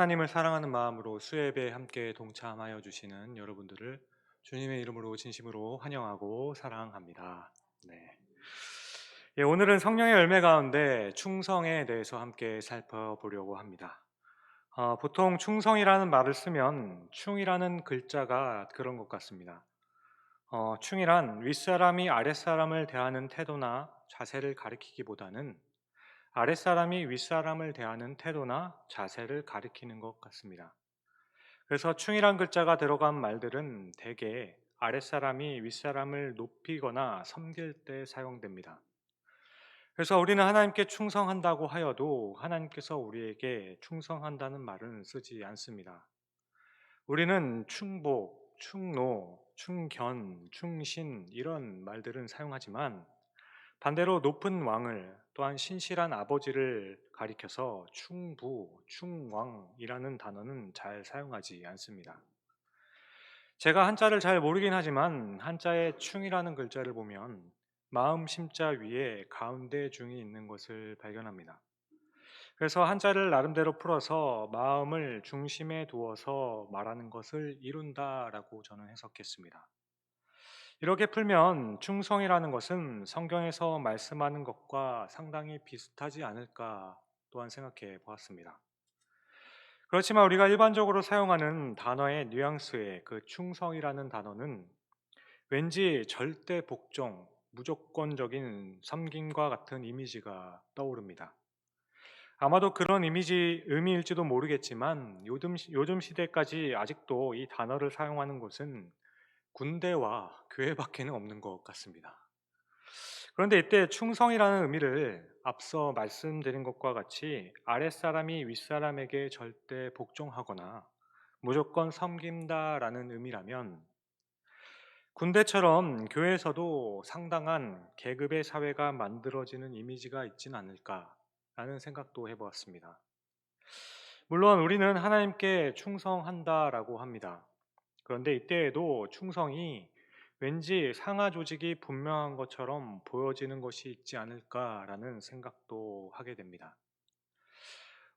하나님을 사랑하는 마음으로 수예배에 함께 동참하여 주시는 여러분들을 주님의 이름으로 진심으로 환영하고 사랑합니다. 네. 예, 오늘은 성령의 열매 가운데 충성에 대해서 함께 살펴보려고 합니다. 보통 충성이라는 말을 쓰면 충이라는 글자가 그런 것 같습니다. 충이란 윗사람이 아랫사람을 대하는 태도나 자세를 가리키기보다는 아랫사람이 윗사람을 대하는 태도나 자세를 가리키는 것 같습니다. 그래서 충이란 글자가 들어간 말들은 대개 아랫사람이 윗사람을 높이거나 섬길 때 사용됩니다. 그래서 우리는 하나님께 충성한다고 하여도 하나님께서 우리에게 충성한다는 말은 쓰지 않습니다. 우리는 충복, 충노, 충견, 충신 이런 말들은 사용하지만 반대로 높은 왕을 또한 신실한 아버지를 가리켜서 충부, 충왕이라는 단어는 잘 사용하지 않습니다. 제가 한자를 잘 모르긴 하지만 한자의 충이라는 글자를 보면 마음 심자 위에 가운데 중이 있는 것을 발견합니다. 그래서 한자를 나름대로 풀어서 마음을 중심에 두어서 말하는 것을 이룬다라고 저는 해석했습니다. 이렇게 풀면 충성이라는 것은 성경에서 말씀하는 것과 상당히 비슷하지 않을까 또한 생각해 보았습니다. 그렇지만 우리가 일반적으로 사용하는 단어의 뉘앙스의 그 충성이라는 단어는 왠지 절대 복종, 무조건적인 섬김과 같은 이미지가 떠오릅니다. 아마도 그런 의미일지도 모르겠지만 요즘 시대까지 아직도 이 단어를 사용하는 곳은 군대와 교회밖에는 없는 것 같습니다. 그런데 이때 충성이라는 의미를 앞서 말씀드린 것과 같이 아랫사람이 윗사람에게 절대 복종하거나 무조건 섬긴다라는 의미라면 군대처럼 교회에서도 상당한 계급의 사회가 만들어지는 이미지가 있진 않을까라는 생각도 해보았습니다. 물론 우리는 하나님께 충성한다라고 합니다. 그런데 이때에도 충성이 왠지 상하 조직이 분명한 것처럼 보여지는 것이 있지 않을까라는 생각도 하게 됩니다.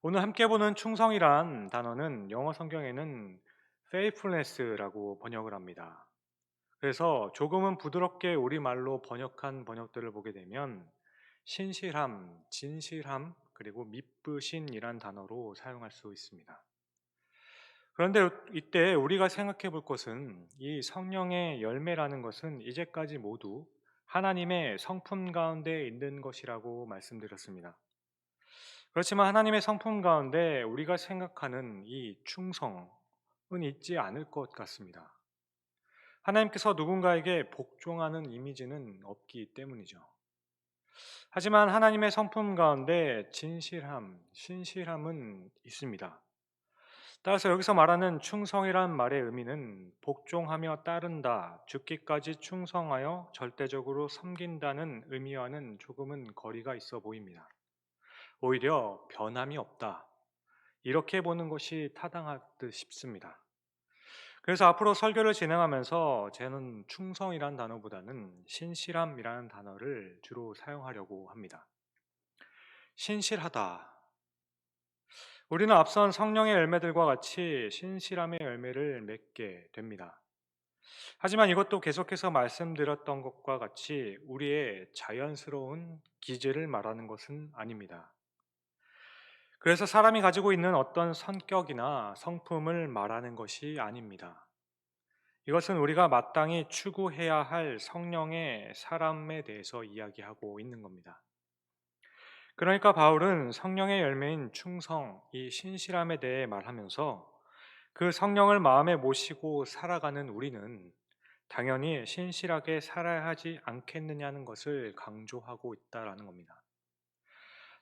오늘 함께 보는 충성이란 단어는 영어 성경에는 faithfulness라고 번역을 합니다. 그래서 조금은 부드럽게 우리말로 번역한 번역들을 보게 되면 신실함, 진실함, 그리고 미쁘신이란 단어로 사용할 수 있습니다. 그런데 이때 우리가 생각해 볼 것은 이 성령의 열매라는 것은 이제까지 모두 하나님의 성품 가운데 있는 것이라고 말씀드렸습니다. 그렇지만 하나님의 성품 가운데 우리가 생각하는 이 충성은 있지 않을 것 같습니다. 하나님께서 누군가에게 복종하는 이미지는 없기 때문이죠. 하지만 하나님의 성품 가운데 진실함, 신실함은 있습니다. 따라서 여기서 말하는 충성이란 말의 의미는 복종하며 따른다, 죽기까지 충성하여 절대적으로 섬긴다는 의미와는 조금은 거리가 있어 보입니다. 오히려 변함이 없다. 이렇게 보는 것이 타당할 듯 싶습니다. 그래서 앞으로 설교를 진행하면서 저는 충성이란 단어보다는 신실함이라는 단어를 주로 사용하려고 합니다. 신실하다. 우리는 앞선 성령의 열매들과 같이 신실함의 열매를 맺게 됩니다. 하지만 이것도 계속해서 말씀드렸던 것과 같이 우리의 자연스러운 기질을 말하는 것은 아닙니다. 그래서 사람이 가지고 있는 어떤 성격이나 성품을 말하는 것이 아닙니다. 이것은 우리가 마땅히 추구해야 할 성령의 사람에 대해서 이야기하고 있는 겁니다. 그러니까 바울은 성령의 열매인 충성, 이 신실함에 대해 말하면서 그 성령을 마음에 모시고 살아가는 우리는 당연히 신실하게 살아야 하지 않겠느냐는 것을 강조하고 있다라는 겁니다.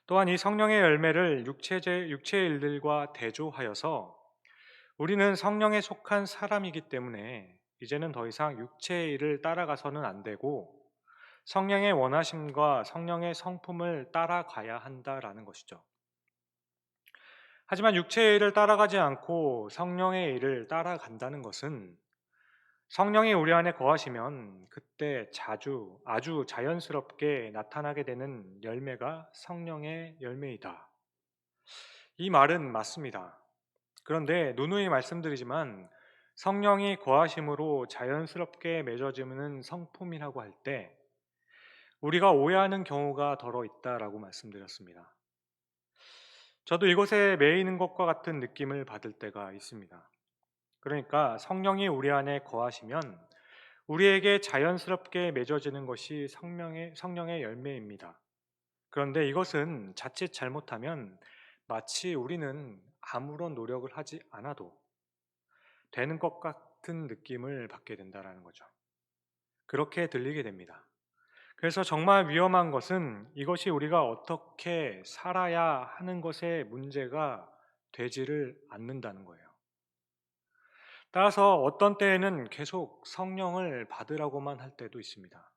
또한 이 성령의 열매를 육체의 일들과 대조하여서 우리는 성령에 속한 사람이기 때문에 이제는 더 이상 육체의 일을 따라가서는 안 되고 성령의 원하심과 성령의 성품을 따라가야 한다라는 것이죠. 하지만 육체의 일을 따라가지 않고 성령의 일을 따라간다는 것은 성령이 우리 안에 거하시면 그때 아주 자연스럽게 나타나게 되는 열매가 성령의 열매이다. 이 말은 맞습니다. 그런데 누누이 말씀드리지만 성령이 거하심으로 자연스럽게 맺어지는 성품이라고 할 때 우리가 오해하는 경우가 더러 있다라고 말씀드렸습니다. 저도 이것에 매이는 것과 같은 느낌을 받을 때가 있습니다. 그러니까 성령이 우리 안에 거하시면 우리에게 자연스럽게 맺어지는 것이 성령의 열매입니다. 그런데 이것은 자칫 잘못하면 마치 우리는 아무런 노력을 하지 않아도 되는 것 같은 느낌을 받게 된다는 거죠. 그렇게 들리게 됩니다. 그래서 정말 위험한 것은 이것이 우리가 어떻게 살아야 하는 것의 문제가 되지를 않는다는 거예요. 따라서 어떤 때에는 계속 성령을 받으라고만 할 때도 있습니다.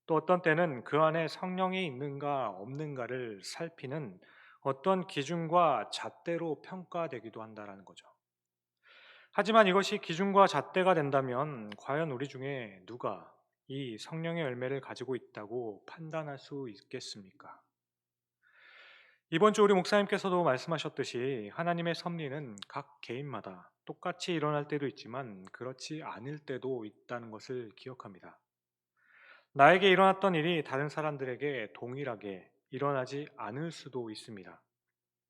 또 어떤 때는 그 안에 성령이 있는가 없는가를 살피는 어떤 기준과 잣대로 평가되기도 한다는 거죠. 하지만 이것이 기준과 잣대가 된다면 과연 우리 중에 누가 이 성령의 열매를 가지고 있다고 판단할 수 있겠습니까? 이번 주 우리 목사님께서도 말씀하셨듯이 하나님의 섭리는 각 개인마다 똑같이 일어날 때도 있지만 그렇지 않을 때도 있다는 것을 기억합니다. 나에게 일어났던 일이 다른 사람들에게 동일하게 일어나지 않을 수도 있습니다.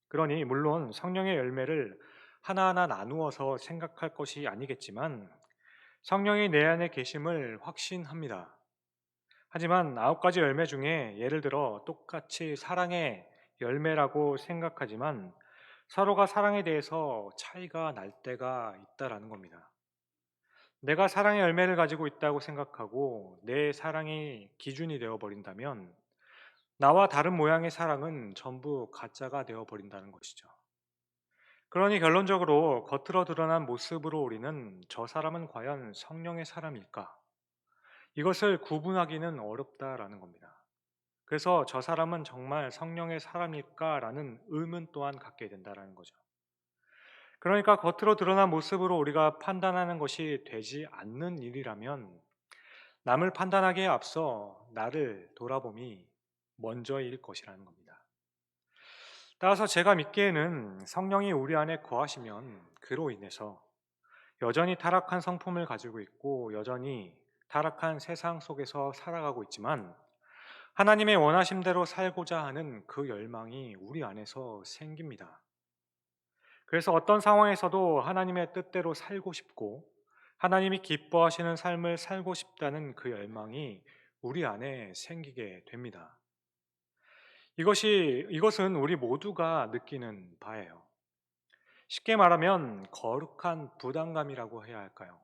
그러니 물론 성령의 열매를 하나하나 나누어서 생각할 것이 아니겠지만 성령이 내 안에 계심을 확신합니다. 하지만 9가지 열매 중에 예를 들어 똑같이 사랑의 열매라고 생각하지만 서로가 사랑에 대해서 차이가 날 때가 있다라는 겁니다. 내가 사랑의 열매를 가지고 있다고 생각하고 내 사랑이 기준이 되어 버린다면 나와 다른 모양의 사랑은 전부 가짜가 되어 버린다는 것이죠. 그러니 결론적으로 겉으로 드러난 모습으로 우리는 저 사람은 과연 성령의 사람일까? 이것을 구분하기는 어렵다라는 겁니다. 그래서 저 사람은 정말 성령의 사람일까라는 의문 또한 갖게 된다라는 거죠. 그러니까 겉으로 드러난 모습으로 우리가 판단하는 것이 되지 않는 일이라면 남을 판단하기에 앞서 나를 돌아봄이 먼저일 것이라는 겁니다. 따라서 제가 믿기에는 성령이 우리 안에 거하시면 그로 인해서 여전히 타락한 성품을 가지고 있고 여전히 타락한 세상 속에서 살아가고 있지만 하나님의 원하심대로 살고자 하는 그 열망이 우리 안에서 생깁니다. 그래서 어떤 상황에서도 하나님의 뜻대로 살고 싶고 하나님이 기뻐하시는 삶을 살고 싶다는 그 열망이 우리 안에 생기게 됩니다. 이것은 우리 모두가 느끼는 바예요. 쉽게 말하면 거룩한 부담감이라고 해야 할까요?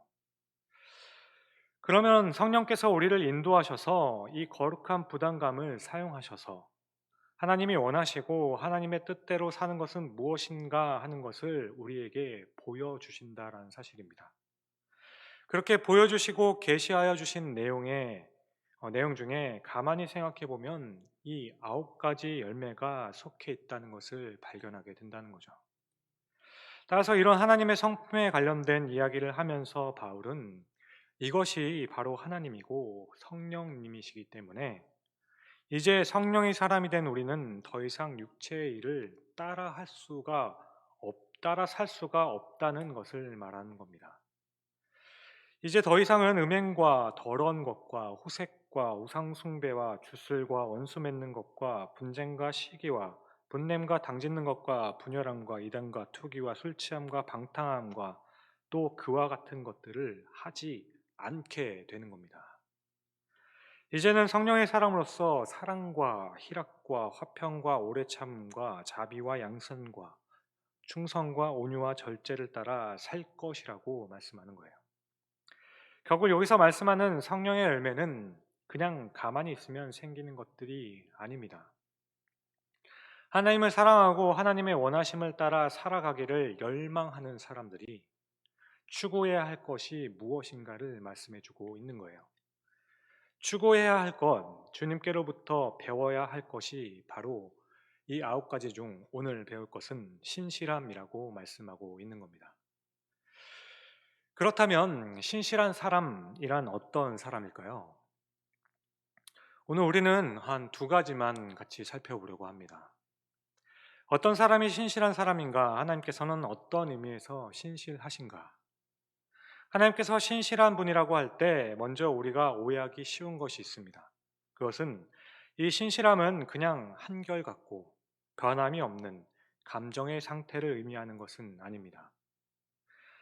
그러면 성령께서 우리를 인도하셔서 이 거룩한 부담감을 사용하셔서 하나님이 원하시고 하나님의 뜻대로 사는 것은 무엇인가 하는 것을 우리에게 보여주신다라는 사실입니다. 그렇게 보여주시고 계시하여 주신 내용 중에 가만히 생각해 보면 이 9가지 열매가 속해 있다는 것을 발견하게 된다는 거죠. 따라서 이런 하나님의 성품에 관련된 이야기를 하면서 바울은 이것이 바로 하나님이고 성령님이시기 때문에 이제 성령이 사람이 된 우리는 더 이상 육체의 일을 따라 살 수가 없다는 것을 말하는 겁니다. 이제 더 이상은 음행과 더러운 것과 호색과 우상숭배와 주술과 원수 맺는 것과 분쟁과 시기와 분냄과 당짓는 것과 분열함과 이단과 투기와 술 취함과 방탕함과 또 그와 같은 것들을 하지 않게 되는 겁니다. 이제는 성령의 사람으로서 사랑과 희락과 화평과 오래 참음과 자비와 양선과 충성과 온유와 절제를 따라 살 것이라고 말씀하는 거예요. 결국 여기서 말씀하는 성령의 열매는 그냥 가만히 있으면 생기는 것들이 아닙니다. 하나님을 사랑하고 하나님의 원하심을 따라 살아가기를 열망하는 사람들이 추구해야 할 것이 무엇인가를 말씀해 주고 있는 거예요. 추구해야 할 것, 주님께로부터 배워야 할 것이 바로 이 9가지 중 오늘 배울 것은 신실함이라고 말씀하고 있는 겁니다. 그렇다면 신실한 사람이란 어떤 사람일까요? 오늘 우리는 한 2가지만 같이 살펴보려고 합니다. 어떤 사람이 신실한 사람인가? 하나님께서는 어떤 의미에서 신실하신가? 하나님께서 신실한 분이라고 할 때 먼저 우리가 오해하기 쉬운 것이 있습니다. 그것은 이 신실함은 그냥 한결같고 변함이 없는 감정의 상태를 의미하는 것은 아닙니다.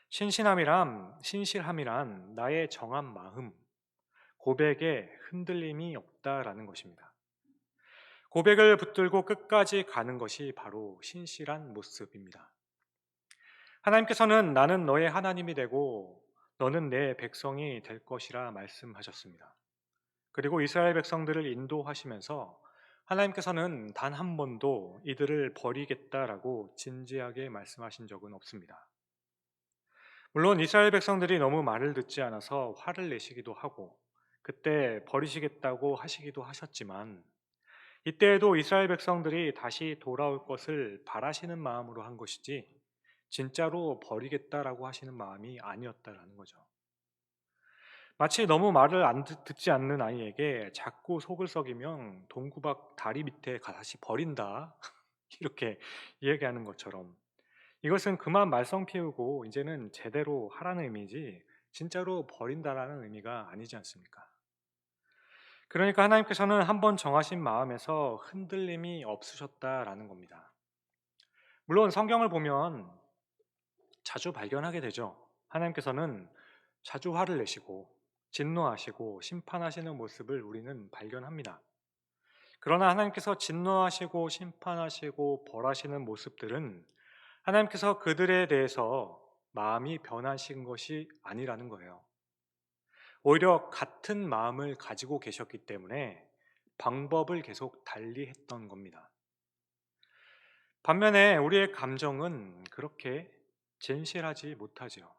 신실함이란 나의 정한 마음, 고백에 흔들림이 없다라는 것입니다. 고백을 붙들고 끝까지 가는 것이 바로 신실한 모습입니다. 하나님께서는 나는 너의 하나님이 되고 너는 내 백성이 될 것이라 말씀하셨습니다. 그리고 이스라엘 백성들을 인도하시면서 하나님께서는 단 한 번도 이들을 버리겠다라고 진지하게 말씀하신 적은 없습니다. 물론 이스라엘 백성들이 너무 말을 듣지 않아서 화를 내시기도 하고 그때 버리시겠다고 하시기도 하셨지만 이때에도 이스라엘 백성들이 다시 돌아올 것을 바라시는 마음으로 한 것이지 진짜로 버리겠다라고 하시는 마음이 아니었다라는 거죠. 마치 너무 말을 듣지 않는 아이에게 자꾸 속을 썩이면 동구박 다리 밑에 다시 버린다 이렇게 이야기하는 것처럼 이것은 그만 말썽 피우고 이제는 제대로 하라는 의미지 진짜로 버린다라는 의미가 아니지 않습니까? 그러니까 하나님께서는 한 번 정하신 마음에서 흔들림이 없으셨다라는 겁니다. 물론 성경을 보면 자주 발견하게 되죠. 하나님께서는 자주 화를 내시고 진노하시고 심판하시는 모습을 우리는 발견합니다. 그러나 하나님께서 진노하시고 심판하시고 벌하시는 모습들은 하나님께서 그들에 대해서 마음이 변하신 것이 아니라는 거예요. 오히려 같은 마음을 가지고 계셨기 때문에 방법을 계속 달리했던 겁니다. 반면에 우리의 감정은 그렇게 진실하지 못하죠.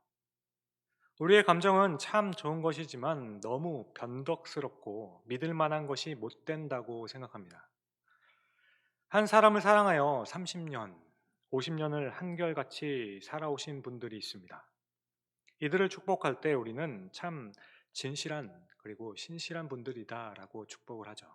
우리의 감정은 참 좋은 것이지만 너무 변덕스럽고 믿을 만한 것이 못 된다고 생각합니다. 한 사람을 사랑하여 30년, 50년을 한결같이 살아오신 분들이 있습니다. 이들을 축복할 때 우리는 참 진실한 그리고 신실한 분들이다라고 축복을 하죠.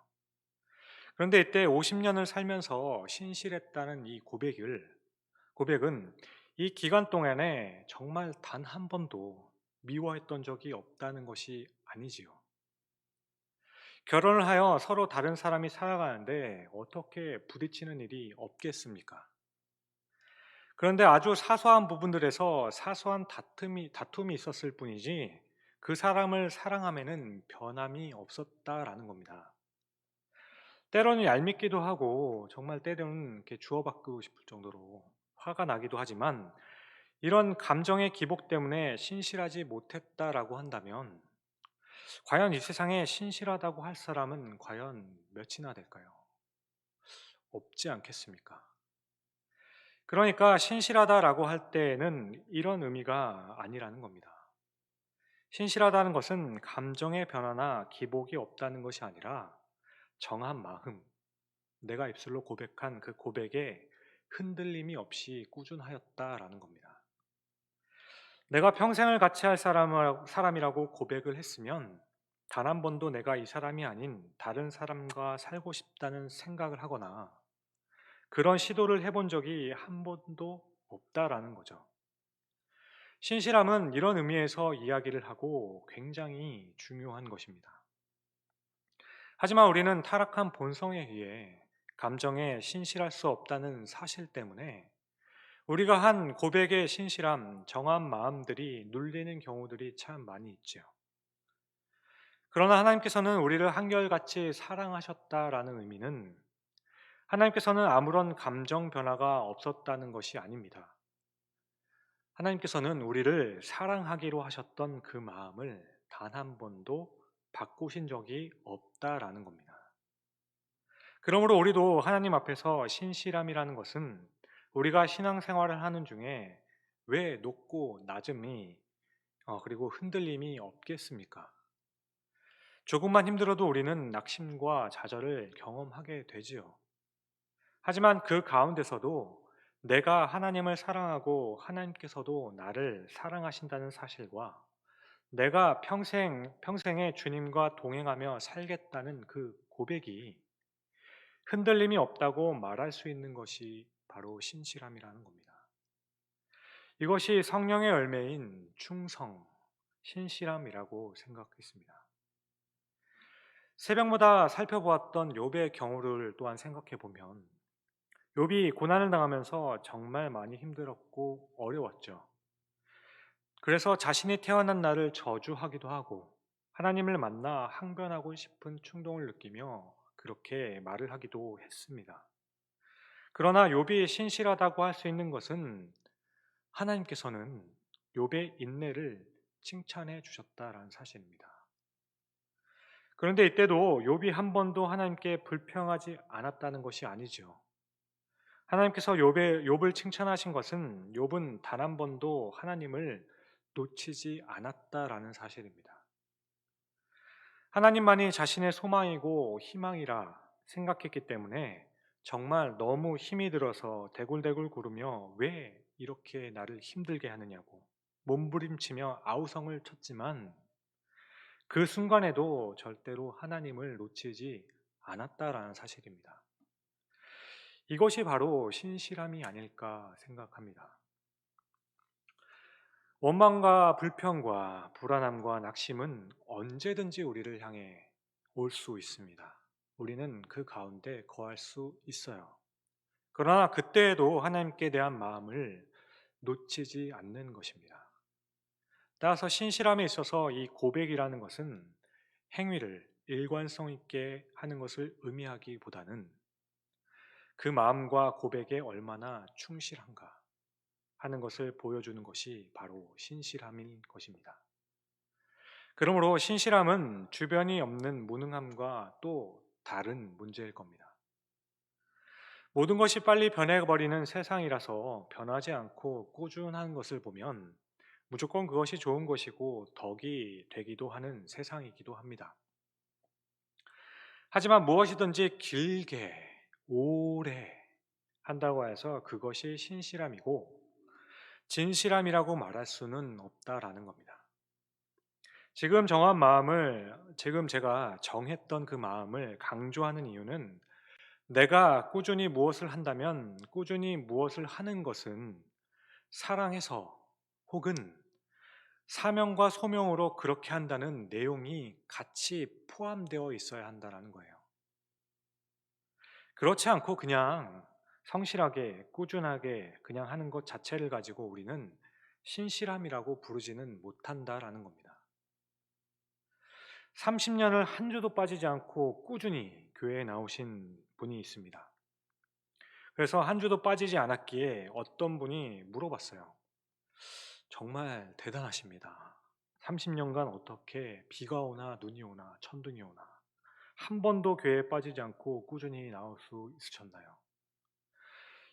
그런데 이때 50년을 살면서 신실했다는 이 고백은 이 기간 동안에 정말 단 한 번도 미워했던 적이 없다는 것이 아니지요. 결혼을 하여 서로 다른 사람이 살아가는데 어떻게 부딪히는 일이 없겠습니까? 그런데 아주 사소한 부분들에서 사소한 다툼이 있었을 뿐이지 그 사람을 사랑함에는 변함이 없었다라는 겁니다. 때로는 얄밉기도 하고 정말 때로는 이렇게 주워받고 싶을 정도로 화가 나기도 하지만 이런 감정의 기복 때문에 신실하지 못했다라고 한다면 과연 이 세상에 신실하다고 할 사람은 과연 몇이나 될까요? 없지 않겠습니까? 그러니까 신실하다라고 할 때에는 이런 의미가 아니라는 겁니다. 신실하다는 것은 감정의 변화나 기복이 없다는 것이 아니라 정한 마음, 내가 입술로 고백한 그 고백에 흔들림이 없이 꾸준하였다라는 겁니다. 내가 평생을 같이 할 사람이라고 고백을 했으면 단 한 번도 내가 이 사람이 아닌 다른 사람과 살고 싶다는 생각을 하거나 그런 시도를 해본 적이 한 번도 없다라는 거죠. 신실함은 이런 의미에서 이야기를 하고 굉장히 중요한 것입니다. 하지만 우리는 타락한 본성에 의해 감정에 신실할 수 없다는 사실 때문에 우리가 한 고백의 신실함, 정한 마음들이 눌리는 경우들이 참 많이 있죠. 그러나 하나님께서는 우리를 한결같이 사랑하셨다라는 의미는 하나님께서는 아무런 감정 변화가 없었다는 것이 아닙니다. 하나님께서는 우리를 사랑하기로 하셨던 그 마음을 단 한 번도 바꾸신 적이 없다라는 겁니다. 그러므로 우리도 하나님 앞에서 신실함이라는 것은 우리가 신앙생활을 하는 중에 왜 높고 낮음이 그리고 흔들림이 없겠습니까? 조금만 힘들어도 우리는 낙심과 좌절을 경험하게 되지요. 하지만 그 가운데서도 내가 하나님을 사랑하고 하나님께서도 나를 사랑하신다는 사실과 내가 평생에 주님과 동행하며 살겠다는 그 고백이 흔들림이 없다고 말할 수 있는 것이 바로 신실함이라는 겁니다. 이것이 성령의 열매인 충성, 신실함이라고 생각했습니다. 새벽마다 살펴보았던 욥의 경우를 또한 생각해 보면 욥이 고난을 당하면서 정말 많이 힘들었고 어려웠죠. 그래서 자신이 태어난 날을 저주하기도 하고 하나님을 만나 항변하고 싶은 충동을 느끼며 그렇게 말을 하기도 했습니다. 그러나 욥이 신실하다고 할 수 있는 것은 하나님께서는 욥의 인내를 칭찬해 주셨다라는 사실입니다. 그런데 이때도 욥이 한 번도 하나님께 불평하지 않았다는 것이 아니죠. 하나님께서 욥을 칭찬하신 것은 욥은 단 한 번도 하나님을 놓치지 않았다라는 사실입니다. 하나님만이 자신의 소망이고 희망이라 생각했기 때문에 정말 너무 힘이 들어서 대굴대굴 구르며 왜 이렇게 나를 힘들게 하느냐고 몸부림치며 아우성을 쳤지만 그 순간에도 절대로 하나님을 놓치지 않았다라는 사실입니다. 이것이 바로 신실함이 아닐까 생각합니다. 원망과 불평과 불안함과 낙심은 언제든지 우리를 향해 올 수 있습니다. 우리는 그 가운데 거할 수 있어요. 그러나 그때에도 하나님께 대한 마음을 놓치지 않는 것입니다. 따라서 신실함에 있어서 이 고백이라는 것은 행위를 일관성 있게 하는 것을 의미하기보다는 그 마음과 고백에 얼마나 충실한가 하는 것을 보여주는 것이 바로 신실함인 것입니다. 그러므로 신실함은 주변이 없는 무능함과 또 다른 문제일 겁니다. 모든 것이 빨리 변해버리는 세상이라서 변하지 않고 꾸준한 것을 보면 무조건 그것이 좋은 것이고 덕이 되기도 하는 세상이기도 합니다. 하지만 무엇이든지 길게 오래 한다고 해서 그것이 신실함이고 진실함이라고 말할 수는 없다라는 겁니다. 지금 제가 정했던 그 마음을 강조하는 이유는 내가 꾸준히 무엇을 한다면 꾸준히 무엇을 하는 것은 사랑해서 혹은 사명과 소명으로 그렇게 한다는 내용이 같이 포함되어 있어야 한다는 거예요. 그렇지 않고 그냥 성실하게 꾸준하게 그냥 하는 것 자체를 가지고 우리는 신실함이라고 부르지는 못한다라는 겁니다. 30년을 한 주도 빠지지 않고 꾸준히 교회에 나오신 분이 있습니다. 그래서 한 주도 빠지지 않았기에 어떤 분이 물어봤어요. 정말 대단하십니다. 30년간 어떻게 비가 오나 눈이 오나 천둥이 오나 한 번도 교회에 빠지지 않고 꾸준히 나올 수 있으셨나요?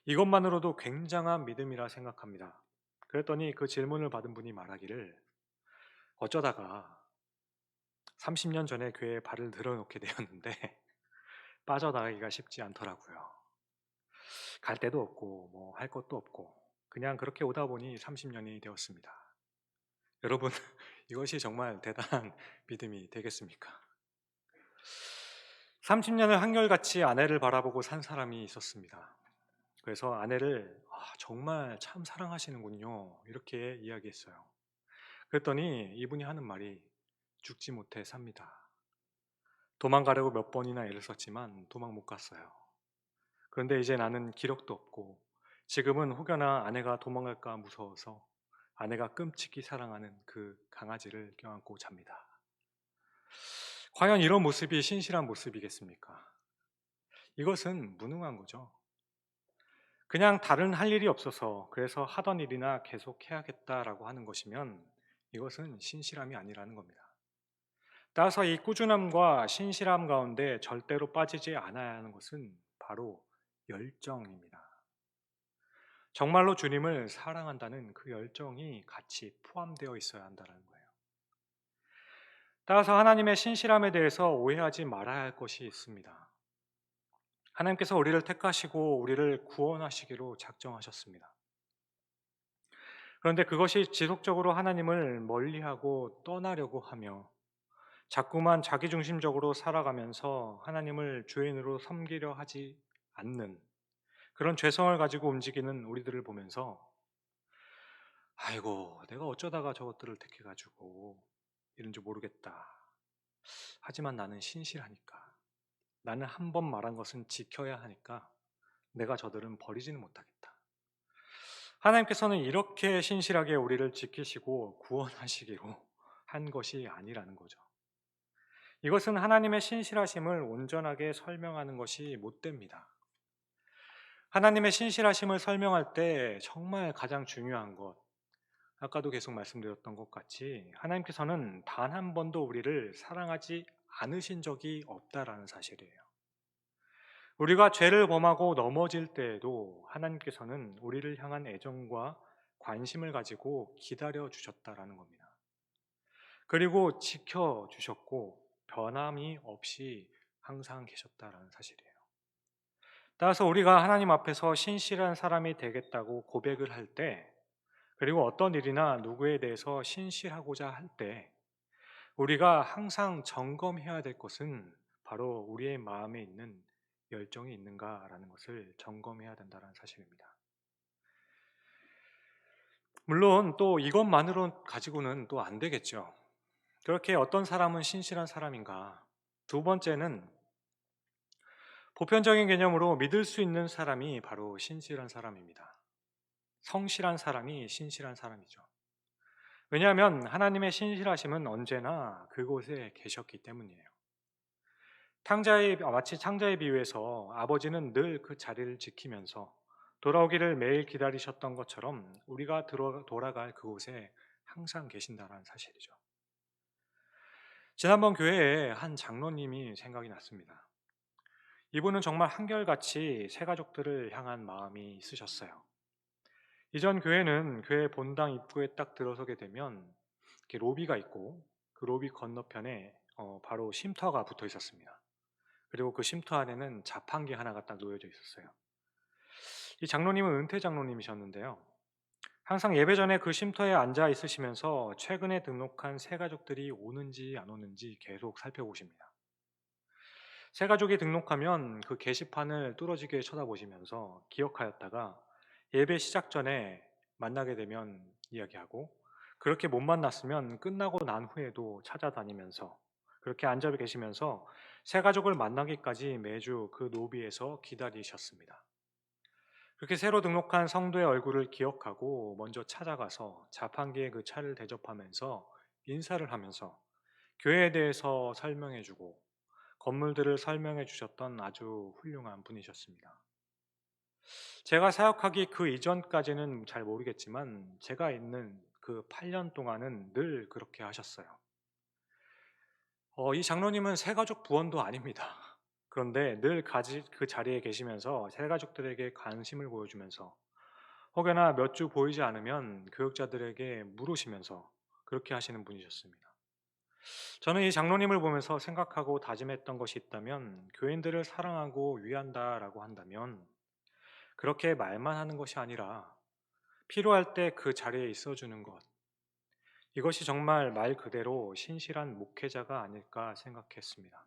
이것만으로도 굉장한 믿음이라 생각합니다. 그랬더니 그 질문을 받은 분이 말하기를 어쩌다가 30년 전에 교회에 발을 들어놓게 되었는데 빠져나가기가 쉽지 않더라고요. 갈 데도 없고 뭐 할 것도 없고 그냥 그렇게 오다 보니 30년이 되었습니다. 여러분 이것이 정말 대단한 믿음이 되겠습니까? 30년을 한결같이 아내를 바라보고 산 사람이 있었습니다. 그래서 아내를 정말 참 사랑하시는군요 이렇게 이야기했어요. 그랬더니 이분이 하는 말이 죽지 못해 삽니다. 도망가려고 몇 번이나 애를 썼지만 도망 못 갔어요. 그런데 이제 나는 기력도 없고 지금은 혹여나 아내가 도망갈까 무서워서 아내가 끔찍히 사랑하는 그 강아지를 껴안고 잡니다. 과연 이런 모습이 신실한 모습이겠습니까? 이것은 무능한 거죠. 그냥 다른 할 일이 없어서 그래서 하던 일이나 계속 해야겠다라고 하는 것이면 이것은 신실함이 아니라는 겁니다. 따라서 이 꾸준함과 신실함 가운데 절대로 빠지지 않아야 하는 것은 바로 열정입니다. 정말로 주님을 사랑한다는 그 열정이 같이 포함되어 있어야 한다는 거예요. 따라서 하나님의 신실함에 대해서 오해하지 말아야 할 것이 있습니다. 하나님께서 우리를 택하시고 우리를 구원하시기로 작정하셨습니다. 그런데 그것이 지속적으로 하나님을 멀리하고 떠나려고 하며 자꾸만 자기중심적으로 살아가면서 하나님을 주인으로 섬기려 하지 않는 그런 죄성을 가지고 움직이는 우리들을 보면서 '아이고 내가 어쩌다가 저것들을 택해 가지고 이런지 모르겠다. 하지만 나는 신실하니까. 나는 한 번 말한 것은 지켜야 하니까 내가 저들은 버리지는 못하겠다.' 하나님께서는 이렇게 신실하게 우리를 지키시고 구원하시기로 한 것이 아니라는 거죠. 이것은 하나님의 신실하심을 온전하게 설명하는 것이 못 됩니다. 하나님의 신실하심을 설명할 때 정말 가장 중요한 것, 아까도 계속 말씀드렸던 것 같이 하나님께서는 단 한 번도 우리를 사랑하지 않으신 적이 없다라는 사실이에요. 우리가 죄를 범하고 넘어질 때에도 하나님께서는 우리를 향한 애정과 관심을 가지고 기다려 주셨다라는 겁니다. 그리고 지켜 주셨고 변함이 없이 항상 계셨다라는 사실이에요. 따라서 우리가 하나님 앞에서 신실한 사람이 되겠다고 고백을 할 때, 그리고 어떤 일이나 누구에 대해서 신실하고자 할 때, 우리가 항상 점검해야 될 것은 바로 우리의 마음에 있는 열정이 있는가라는 것을 점검해야 된다는 사실입니다. 물론 또 이것만으로 가지고는 또 안 되겠죠. 그렇게 어떤 사람은 신실한 사람인가? 두 번째는 보편적인 개념으로 믿을 수 있는 사람이 바로 신실한 사람입니다. 성실한 사람이 신실한 사람이죠. 왜냐하면 하나님의 신실하심은 언제나 그곳에 계셨기 때문이에요. 마치 창자의 비유에서 아버지는 늘 그 자리를 지키면서 돌아오기를 매일 기다리셨던 것처럼 우리가 돌아갈 그곳에 항상 계신다는 사실이죠. 지난번 교회에 한 장로님이 생각이 났습니다. 이분은 정말 한결같이 새 가족들을 향한 마음이 있으셨어요. 이전 교회는 교회 본당 입구에 딱 들어서게 되면 이렇게 로비가 있고 그 로비 건너편에 바로 쉼터가 붙어 있었습니다. 그리고 그 쉼터 안에는 자판기 하나가 딱 놓여져 있었어요. 이 장로님은 은퇴 장로님이셨는데요. 항상 예배 전에 그 쉼터에 앉아 있으시면서 최근에 등록한 새 가족들이 오는지 안 오는지 계속 살펴보십니다. 새 가족이 등록하면 그 게시판을 뚫어지게 쳐다보시면서 기억하였다가 예배 시작 전에 만나게 되면 이야기하고, 그렇게 못 만났으면 끝나고 난 후에도 찾아다니면서 그렇게 앉아 계시면서 새 가족을 만나기까지 매주 그 로비에서 기다리셨습니다. 그렇게 새로 등록한 성도의 얼굴을 기억하고 먼저 찾아가서 자판기에 그 차를 대접하면서 인사를 하면서 교회에 대해서 설명해주고 건물들을 설명해 주셨던 아주 훌륭한 분이셨습니다. 제가 사역하기 그 이전까지는 잘 모르겠지만 제가 있는 그 8년 동안은 늘 그렇게 하셨어요. 이 장로님은 새가족 부원도 아닙니다. 그런데 늘 그 자리에 계시면서 새가족들에게 관심을 보여주면서 혹여나 몇 주 보이지 않으면 교육자들에게 물으시면서 그렇게 하시는 분이셨습니다. 저는 이 장로님을 보면서 생각하고 다짐했던 것이 있다면, 교인들을 사랑하고 위한다라고 한다면 그렇게 말만 하는 것이 아니라 필요할 때 그 자리에 있어주는 것, 이것이 정말 말 그대로 신실한 목회자가 아닐까 생각했습니다.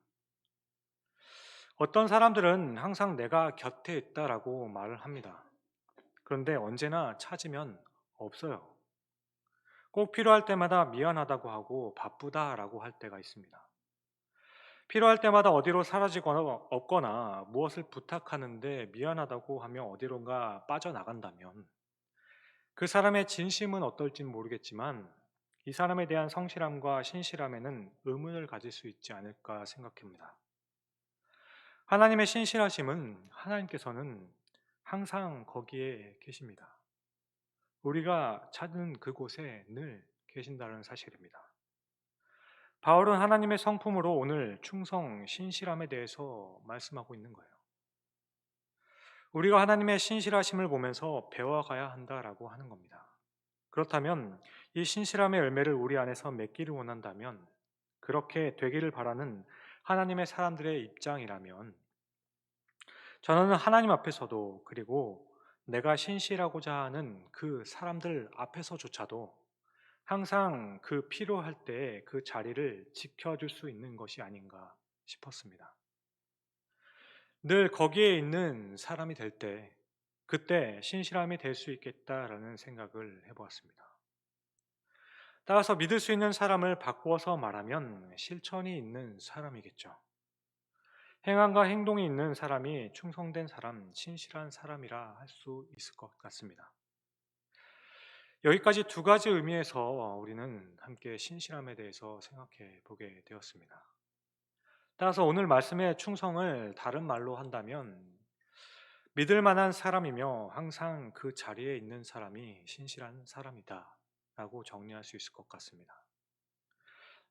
어떤 사람들은 항상 내가 곁에 있다라고 말을 합니다. 그런데 언제나 찾으면 없어요. 꼭 필요할 때마다 미안하다고 하고 바쁘다라고 할 때가 있습니다. 필요할 때마다 어디로 사라지거나 없거나 무엇을 부탁하는데 미안하다고 하며 어디론가 빠져나간다면 그 사람의 진심은 어떨진 모르겠지만 이 사람에 대한 성실함과 신실함에는 의문을 가질 수 있지 않을까 생각합니다. 하나님의 신실하심은 하나님께서는 항상 거기에 계십니다. 우리가 찾는 그곳에 늘 계신다는 사실입니다. 바울은 하나님의 성품으로 오늘 충성, 신실함에 대해서 말씀하고 있는 거예요. 우리가 하나님의 신실하심을 보면서 배워가야 한다라고 하는 겁니다. 그렇다면 이 신실함의 열매를 우리 안에서 맺기를 원한다면, 그렇게 되기를 바라는 하나님의 사람들의 입장이라면, 저는 하나님 앞에서도, 그리고 내가 신실하고자 하는 그 사람들 앞에서조차도 항상 그 필요할 때 그 자리를 지켜줄 수 있는 것이 아닌가 싶었습니다. 늘 거기에 있는 사람이 될 때 그때 신실함이 될 수 있겠다라는 생각을 해보았습니다. 따라서 믿을 수 있는 사람을 바꾸어서 말하면 실천이 있는 사람이겠죠. 행함과 행동이 있는 사람이 충성된 사람, 신실한 사람이라 할 수 있을 것 같습니다. 여기까지 두 가지 의미에서 우리는 함께 신실함에 대해서 생각해 보게 되었습니다. 따라서 오늘 말씀의 충성을 다른 말로 한다면 믿을 만한 사람이며 항상 그 자리에 있는 사람이 신실한 사람이다 라고 정리할 수 있을 것 같습니다.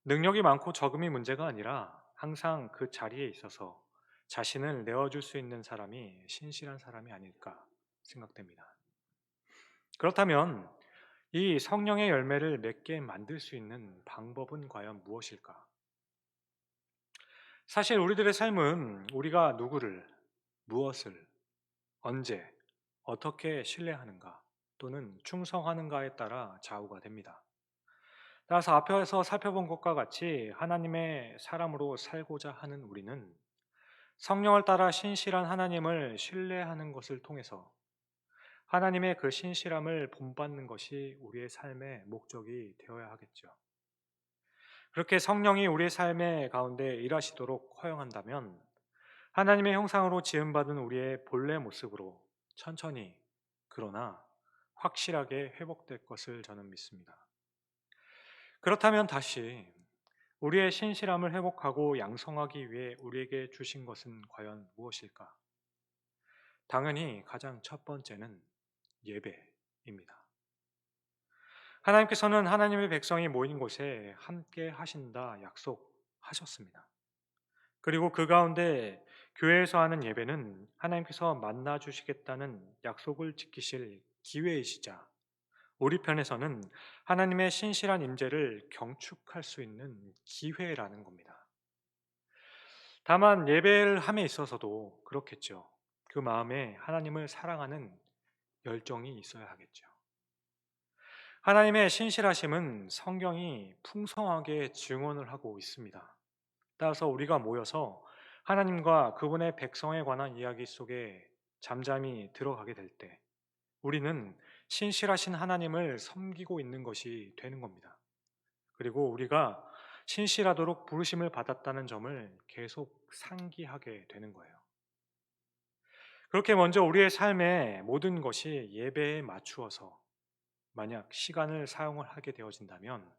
능력이 많고 적음이 문제가 아니라 항상 그 자리에 있어서 자신을 내어줄 수 있는 사람이 신실한 사람이 아닐까 생각됩니다. 그렇다면 이 성령의 열매를 맺게 만들 수 있는 방법은 과연 무엇일까? 사실 우리들의 삶은 우리가 누구를, 무엇을, 언제, 어떻게 신뢰하는가 또는 충성하는가에 따라 좌우가 됩니다. 따라서 앞에서 살펴본 것과 같이 하나님의 사람으로 살고자 하는 우리는 성령을 따라 신실한 하나님을 신뢰하는 것을 통해서 하나님의 그 신실함을 본받는 것이 우리의 삶의 목적이 되어야 하겠죠. 그렇게 성령이 우리의 삶의 가운데 일하시도록 허용한다면 하나님의 형상으로 지음받은 우리의 본래 모습으로 천천히 그러나 확실하게 회복될 것을 저는 믿습니다. 그렇다면 다시 우리의 신실함을 회복하고 양성하기 위해 우리에게 주신 것은 과연 무엇일까? 당연히 가장 첫 번째는 예배입니다. 하나님께서는 하나님의 백성이 모인 곳에 함께 하신다 약속하셨습니다. 그리고 그 가운데 교회에서 하는 예배는 하나님께서 만나 주시겠다는 약속을 지키실 기회이시자 우리 편에서는 하나님의 신실한 임재를 경축할 수 있는 기회라는 겁니다. 다만 예배를 함에 있어서도 그렇겠죠. 그 마음에 하나님을 사랑하는 열정이 있어야 하겠죠. 하나님의 신실하심은 성경이 풍성하게 증언을 하고 있습니다. 따라서 우리가 모여서 하나님과 그분의 백성에 관한 이야기 속에 잠잠히 들어가게 될 때 우리는 신실하신 하나님을 섬기고 있는 것이 되는 겁니다. 그리고 우리가 신실하도록 부르심을 받았다는 점을 계속 상기하게 되는 거예요. 그렇게 먼저 우리의 삶의 모든 것이 예배에 맞추어서 만약 시간을 사용을 하게 되어진다면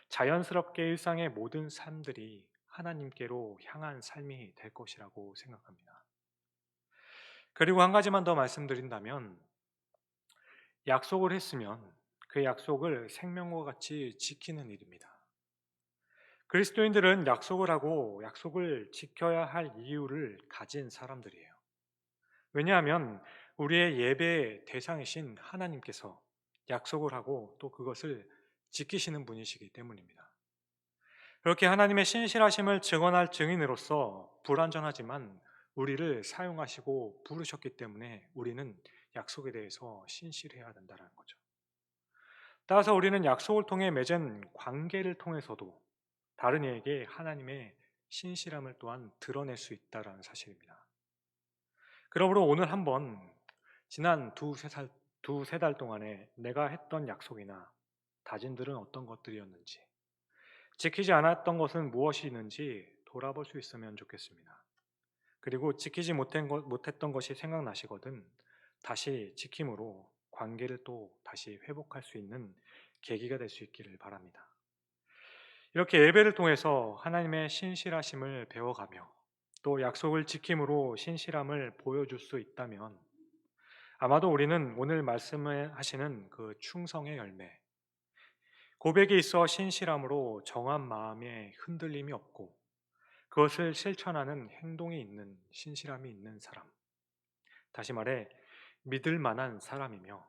자연스럽게 일상의 모든 삶들이 하나님께로 향한 삶이 될 것이라고 생각합니다. 그리고 한 가지만 더 말씀드린다면 약속을 했으면 그 약속을 생명과 같이 지키는 일입니다. 그리스도인들은 약속을 하고 약속을 지켜야 할 이유를 가진 사람들이에요. 왜냐하면 우리의 예배의 대상이신 하나님께서 약속을 하고 또 그것을 지키시는 분이시기 때문입니다. 그렇게 하나님의 신실하심을 증언할 증인으로서 불완전하지만 우리를 사용하시고 부르셨기 때문에 우리는 약속에 대해서 신실해야 된다는 거죠. 따라서 우리는 약속을 통해 맺은 관계를 통해서도 다른 이에게 하나님의 신실함을 또한 드러낼 수 있다는 사실입니다. 그러므로 오늘 한번 지난 두세 달 동안에 내가 했던 약속이나 다짐들은 어떤 것들이었는지, 지키지 않았던 것은 무엇이 있는지 돌아볼 수 있으면 좋겠습니다. 그리고 지키지 못했던 것이 생각나시거든 다시 지킴으로 관계를 또 다시 회복할 수 있는 계기가 될 수 있기를 바랍니다. 이렇게 예배를 통해서 하나님의 신실하심을 배워가며 또 약속을 지킴으로 신실함을 보여줄 수 있다면 아마도 우리는 오늘 말씀하시는 그 충성의 열매, 고백이 있어 신실함으로 정한 마음에 흔들림이 없고 그것을 실천하는 행동이 있는 신실함이 있는 사람, 다시 말해 믿을 만한 사람이며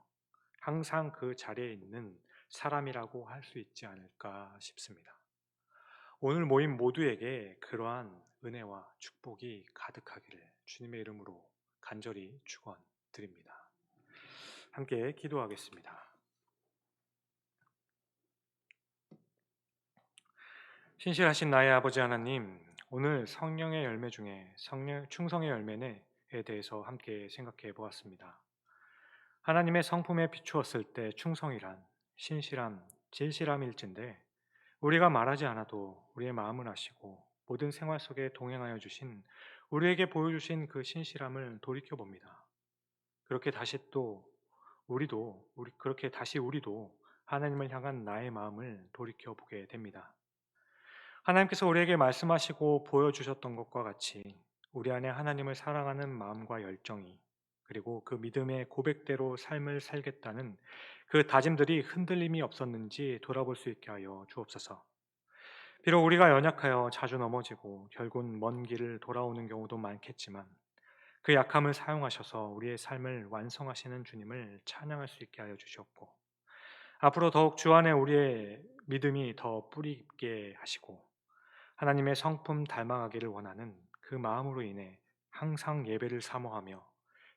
항상 그 자리에 있는 사람이라고 할 수 있지 않을까 싶습니다. 오늘 모임 모두에게 그러한 은혜와 축복이 가득하기를 주님의 이름으로 간절히 축원드립니다. 함께 기도하겠습니다. 신실하신 나의 아버지 하나님, 오늘 성령의 열매 중에 충성의 열매에 대해서 함께 생각해 보았습니다. 하나님의 성품에 비추었을 때 충성이란 신실함, 진실함일진데 우리가 말하지 않아도 우리의 마음을 아시고 모든 생활 속에 동행하여 주신 우리에게 보여주신 그 신실함을 돌이켜 봅니다. 그렇게 다시 또 그렇게 다시 우리도 하나님을 향한 나의 마음을 돌이켜 보게 됩니다. 하나님께서 우리에게 말씀하시고 보여주셨던 것과 같이 우리 안에 하나님을 사랑하는 마음과 열정이 그리고 그 믿음의 고백대로 삶을 살겠다는 그 다짐들이 흔들림이 없었는지 돌아볼 수 있게 하여 주옵소서. 비록 우리가 연약하여 자주 넘어지고 결국은 먼 길을 돌아오는 경우도 많겠지만 그 약함을 사용하셔서 우리의 삶을 완성하시는 주님을 찬양할 수 있게 하여 주시옵고 앞으로 더욱 주 안에 우리의 믿음이 더 뿌리 있게 하시고 하나님의 성품 닮아가기를 원하는 그 마음으로 인해 항상 예배를 사모하며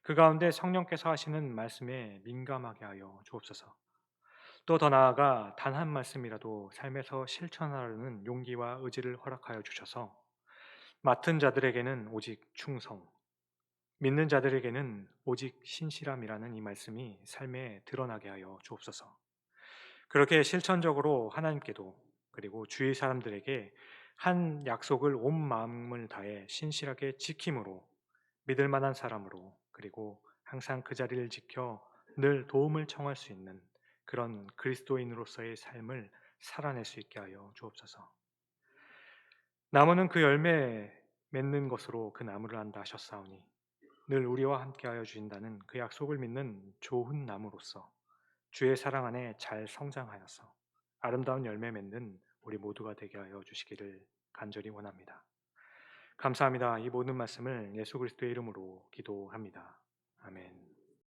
그 가운데 성령께서 하시는 말씀에 민감하게 하여 주옵소서. 또 더 나아가 단 한 말씀이라도 삶에서 실천하려는 용기와 의지를 허락하여 주셔서 맡은 자들에게는 오직 충성, 믿는 자들에게는 오직 신실함이라는 이 말씀이 삶에 드러나게 하여 주옵소서. 그렇게 실천적으로 하나님께도 그리고 주위 사람들에게 한 약속을 온 마음을 다해 신실하게 지킴으로 믿을 만한 사람으로 그리고 항상 그 자리를 지켜 늘 도움을 청할 수 있는 그런 그리스도인으로서의 삶을 살아낼 수 있게 하여 주옵소서. 나무는 그 열매 맺는 것으로 그 나무를 안다 하셨사오니 늘 우리와 함께하여 주신다는 그 약속을 믿는 좋은 나무로서 주의 사랑 안에 잘 성장하여서 아름다운 열매 맺는 우리 모두가 되게 하여 주시기를 간절히 원합니다. 감사합니다. 이 모든 말씀을 예수 그리스도의 이름으로 기도합니다. 아멘.